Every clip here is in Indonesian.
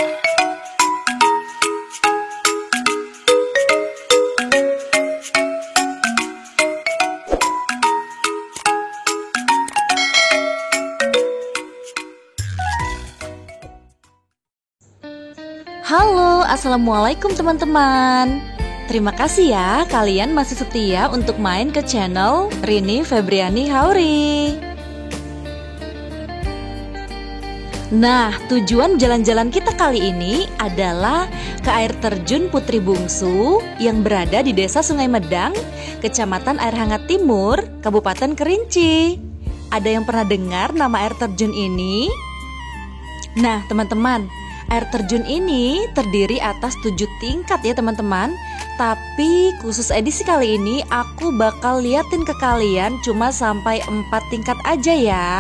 Halo, assalamualaikum teman-teman. Terima kasih ya kalian masih setia untuk main ke channel Rini Febriani Hauri. Nah, tujuan jalan-jalan kita kali ini adalah ke air terjun Putri Bungsu yang berada di Desa Sungai Medang, Kecamatan Air Hangat Timur, Kabupaten Kerinci. Ada yang pernah dengar nama air terjun ini? Nah, teman-teman, air terjun ini terdiri atas 7 tingkat ya teman-teman. Tapi khusus edisi kali ini aku bakal liatin ke kalian cuma sampai 4 tingkat aja ya.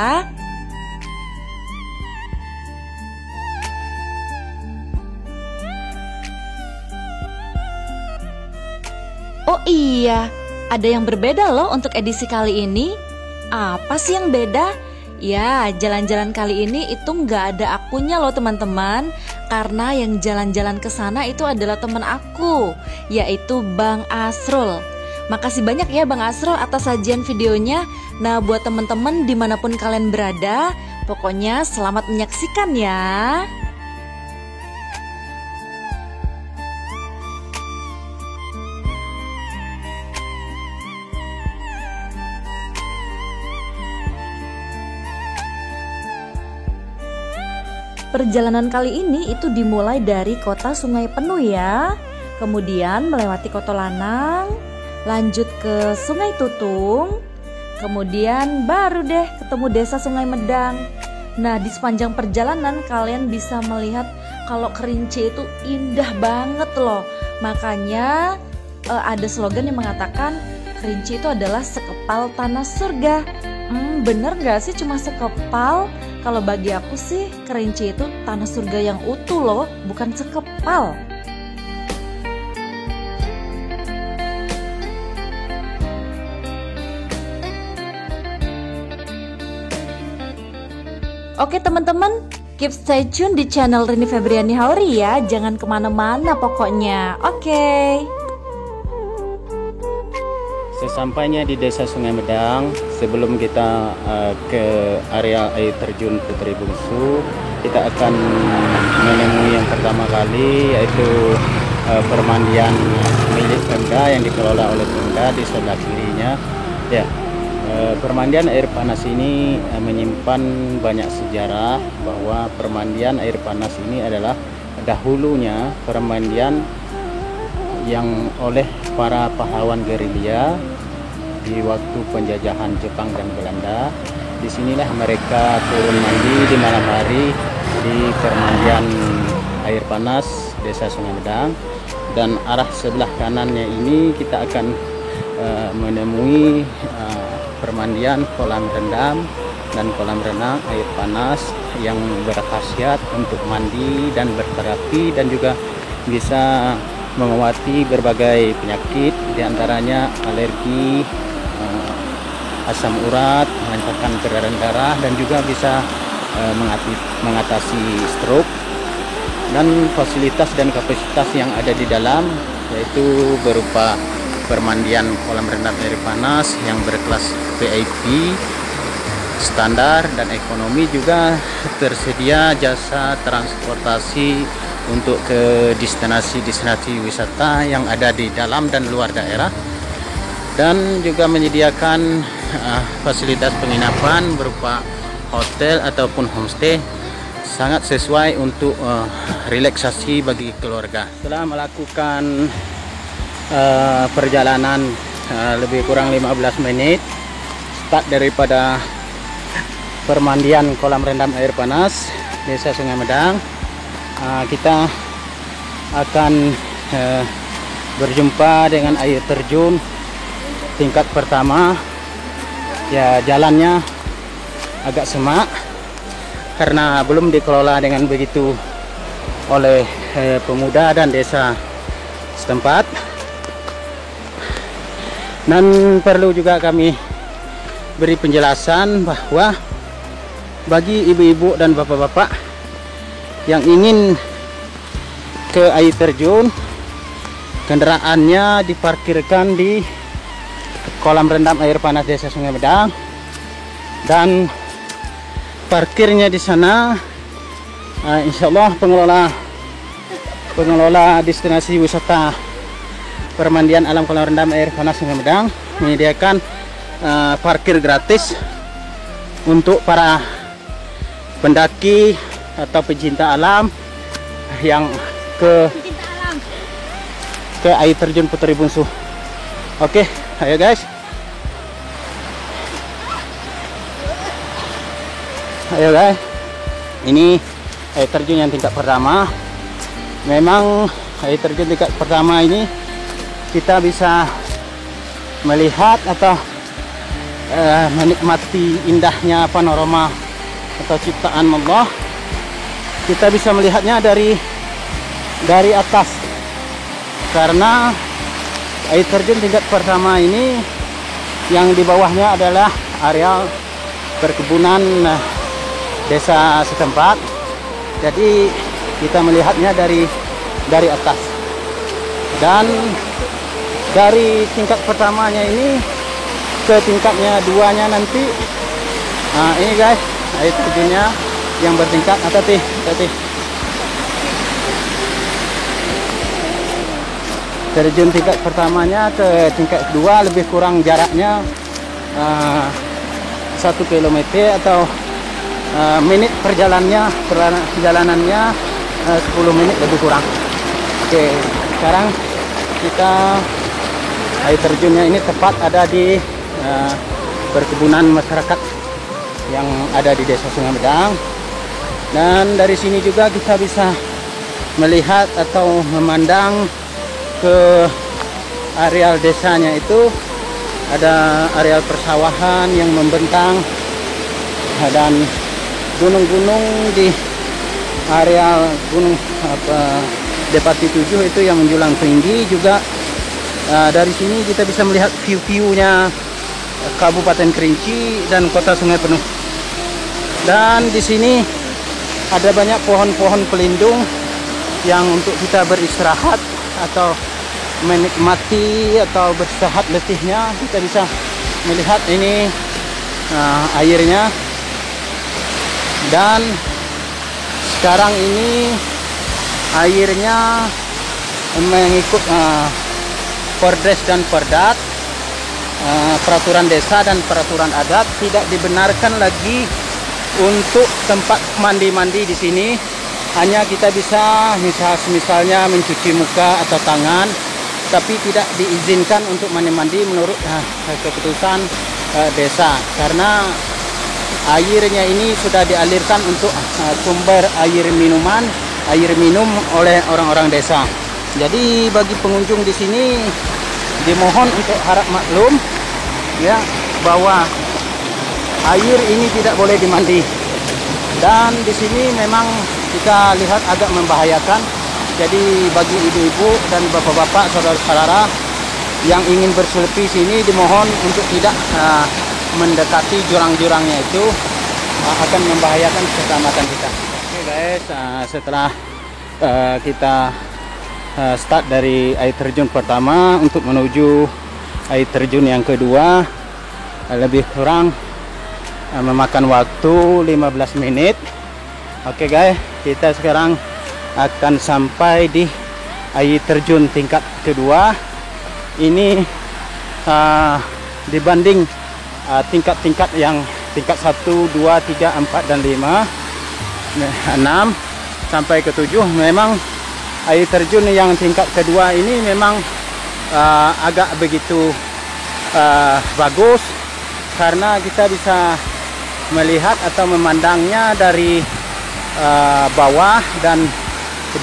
Oh iya, ada yang berbeda loh untuk edisi kali ini. Apa sih yang beda? Ya, jalan-jalan kali ini itu nggak ada akunya loh teman-teman. Karena yang jalan-jalan ke sana itu adalah teman aku, yaitu Bang Asrul. Makasih banyak ya Bang Asrul atas sajian videonya. Nah, buat teman-teman dimanapun kalian berada, pokoknya selamat menyaksikan ya. Perjalanan kali ini itu dimulai dari kota Sungai Penuh ya. Kemudian melewati Kota Lanang, lanjut ke Sungai Tutung. Kemudian baru deh ketemu Desa Sungai Medang. Nah, di sepanjang perjalanan kalian bisa melihat kalau Kerinci itu indah banget loh. Makanya ada slogan yang mengatakan Kerinci itu adalah sekepal tanah surga. Bener gak sih cuma sekepal? Kalau bagi aku sih Kerinci itu tanah surga yang utuh loh, bukan sekepal. Oke teman-teman, keep stay tune di channel Rini Febriani Hauri ya. Jangan kemana-mana pokoknya. Oke. Sesampainya di Desa Sungai Medang, sebelum kita ke area air terjun Putri Bungsu, kita akan menemui yang pertama kali, yaitu permandian milik Pemda yang dikelola oleh Pemda di sebelah kirinya. Ya, permandian air panas ini menyimpan banyak sejarah, bahwa permandian air panas ini adalah dahulunya permandian yang oleh para pahlawan gerilya di waktu penjajahan Jepang dan Belanda. Disinilah mereka turun mandi di malam hari di permandian air panas Desa Sungai Medang. Dan arah sebelah kanannya ini kita akan menemui permandian kolam rendam dan kolam renang air panas yang berkhasiat untuk mandi dan berterapi, dan juga bisa mengobati berbagai penyakit, diantaranya alergi, asam urat, melancarkan peredaran darah, dan juga bisa mengatasi stroke. Dan fasilitas dan kapasitas yang ada di dalam yaitu berupa permandian kolam renang air panas yang berkelas VIP, standar dan ekonomi. Juga tersedia jasa transportasi untuk ke destinasi-destinasi wisata yang ada di dalam dan luar daerah, dan juga menyediakan fasilitas penginapan berupa hotel ataupun homestay, sangat sesuai untuk relaksasi bagi keluarga. Setelah melakukan perjalanan lebih kurang 15 menit start daripada permandian kolam rendam air panas Desa Sungai Medang, kita akan berjumpa dengan air terjun tingkat pertama. Ya, jalannya agak semak karena belum dikelola dengan begitu oleh pemuda dan desa setempat. Dan perlu juga kami beri penjelasan bahwa bagi ibu-ibu dan bapak-bapak yang ingin ke air terjun, kendaraannya diparkirkan di kolam rendam air panas Desa Sungai Medang, dan parkirnya di sana insya Allah pengelola destinasi wisata permandian alam kolam rendam air panas Sungai Medang menyediakan parkir gratis untuk para pendaki atau pecinta alam yang ke air terjun Puteri Bungsu. Oke, ayo guys. Ayo guys. Ini air terjun yang tingkat pertama. Memang air terjun tingkat pertama ini kita bisa melihat atau menikmati indahnya panorama atau ciptaan Allah. Kita bisa melihatnya dari atas, karena air terjun tingkat pertama ini yang di bawahnya adalah areal perkebunan desa setempat. Jadi kita melihatnya dari atas, dan dari tingkat pertamanya ini ke tingkatnya duanya nanti. Nah ini guys, air terjunnya yang bertingkat. Hati-hati. Terjun tingkat pertamanya ke tingkat kedua lebih kurang jaraknya 1 km atau menit perjalanannya 10 menit lebih kurang. Oke, sekarang kita air terjunnya ini tepat ada di perkebunan masyarakat yang ada di Desa Sungai Medang, dan dari sini juga kita bisa melihat atau memandang ke areal desanya. Itu ada areal persawahan yang membentang dan gunung-gunung di areal gunung Depati 7 itu yang menjulang tinggi juga. Dari sini kita bisa melihat view-viewnya Kabupaten Kerinci dan Kota Sungai Penuh. Dan di sini ada banyak pohon-pohon pelindung yang untuk kita beristirahat atau menikmati atau beristirahat letihnya. Kita bisa melihat ini airnya, dan sekarang ini airnya mengikut Perdes dan Perdat, peraturan desa dan peraturan adat, tidak dibenarkan lagi untuk tempat mandi-mandi di sini. Hanya kita bisa misalnya mencuci muka atau tangan, tapi tidak diizinkan untuk mandi-mandi menurut keputusan desa, karena airnya ini sudah dialirkan untuk sumber air minum oleh orang-orang desa. Jadi bagi pengunjung di sini dimohon untuk harap maklum ya, bahwa air ini tidak boleh dimandi. Dan di sini memang kita lihat agak membahayakan. Jadi bagi ibu-ibu dan bapak-bapak, saudara-saudara yang ingin berselfie sini dimohon untuk tidak mendekati jurang-jurangnya, itu akan membahayakan keselamatan kita. Oke guys, setelah kita start dari air terjun pertama untuk menuju air terjun yang kedua, lebih kurang memakan waktu 15 menit. Oke guys, kita sekarang akan sampai di air terjun tingkat kedua. Ini dibanding tingkat-tingkat yang tingkat 1, 2, 3, 4 dan 5, 6 sampai ke 7, memang air terjun yang tingkat kedua ini memang agak begitu bagus, karena kita bisa melihat atau memandangnya dari bawah, dan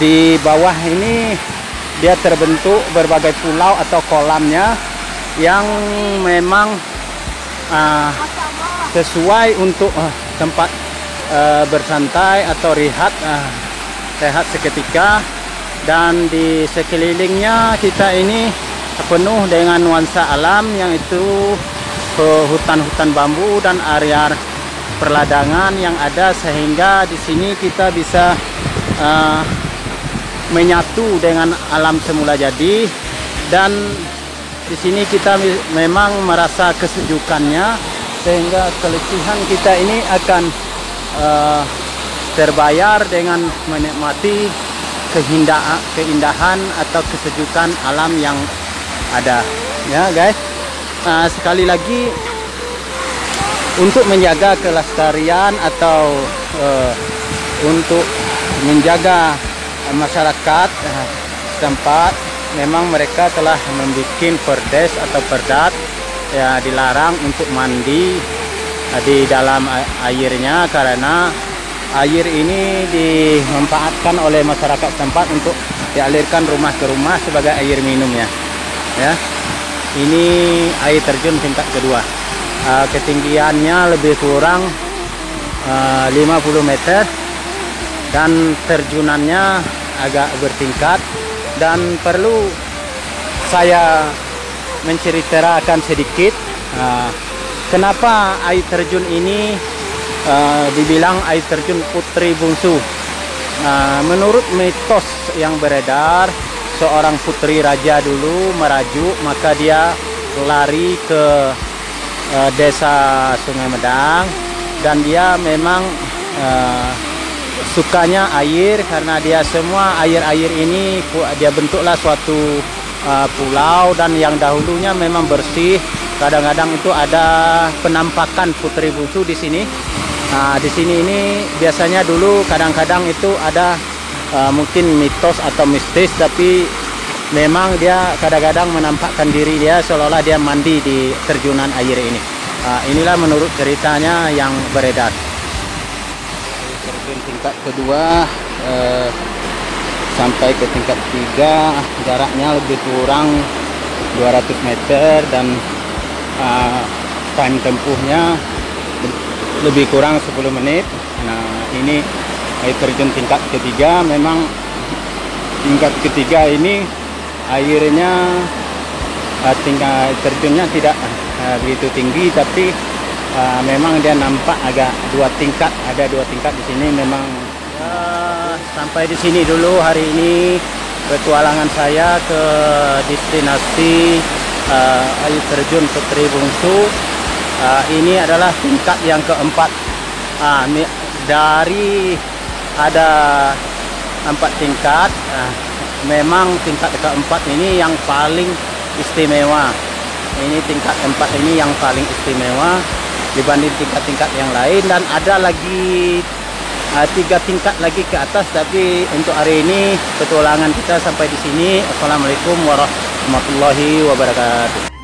di bawah ini dia terbentuk berbagai pulau atau kolamnya yang memang sesuai untuk tempat bersantai atau rehat seketika. Dan di sekelilingnya kita ini penuh dengan nuansa alam, yang itu hutan-hutan bambu dan area perladangan yang ada, sehingga di sini kita bisa menyatu dengan alam semula jadi, dan di sini kita memang merasa kesejukannya, sehingga keletihan kita ini akan terbayar dengan menikmati keindahan atau kesejukan alam yang ada, ya guys. Sekali lagi, untuk menjaga kelestarian atau untuk menjaga masyarakat setempat, memang mereka telah membuat perdes atau perdat, ya, dilarang untuk mandi di dalam airnya, karena air ini dimanfaatkan oleh masyarakat setempat untuk dialirkan rumah ke rumah sebagai air minumnya, ya. Ini air terjun tingkat kedua. Ketinggiannya lebih kurang 50 meter, dan terjunannya agak bertingkat, dan perlu saya menceritakan sedikit kenapa air terjun ini dibilang air terjun putri bungsu. Menurut mitos yang beredar, seorang putri raja dulu merajuk, maka dia lari ke desa Sungai Medang, dan dia memang sukanya air, karena dia semua air-air ini dia bentuklah suatu pulau, dan yang dahulunya memang bersih. Kadang-kadang itu ada penampakan putri bungsu di sini. Di sini ini biasanya dulu kadang-kadang itu ada mungkin mitos atau mistis, tapi memang dia kadang-kadang menampakkan diri dia seolah-olah dia mandi di terjunan air ini. Inilah menurut ceritanya yang beredar. Terjun tingkat kedua sampai ke tingkat 3, jaraknya lebih kurang 200 meter, dan time tempuhnya lebih kurang 10 menit. Nah, ini air terjun tingkat ketiga. Memang tingkat ketiga ini airnya tingkat terjunnya tidak begitu tinggi, tapi memang dia nampak agak dua tingkat. Ada 2 tingkat di sini. Memang sampai di sini dulu hari ini petualangan saya ke destinasi air terjun Putri Bungsu. Ini adalah tingkat yang keempat. Dari ada 4 tingkat, memang tingkat keempat ini yang paling istimewa. Ini tingkat 4 ini yang paling istimewa dibanding tingkat-tingkat yang lain, dan ada lagi 3 tingkat lagi ke atas. Tapi untuk hari ini petualangan kita sampai di sini. Assalamualaikum warahmatullahi wabarakatuh.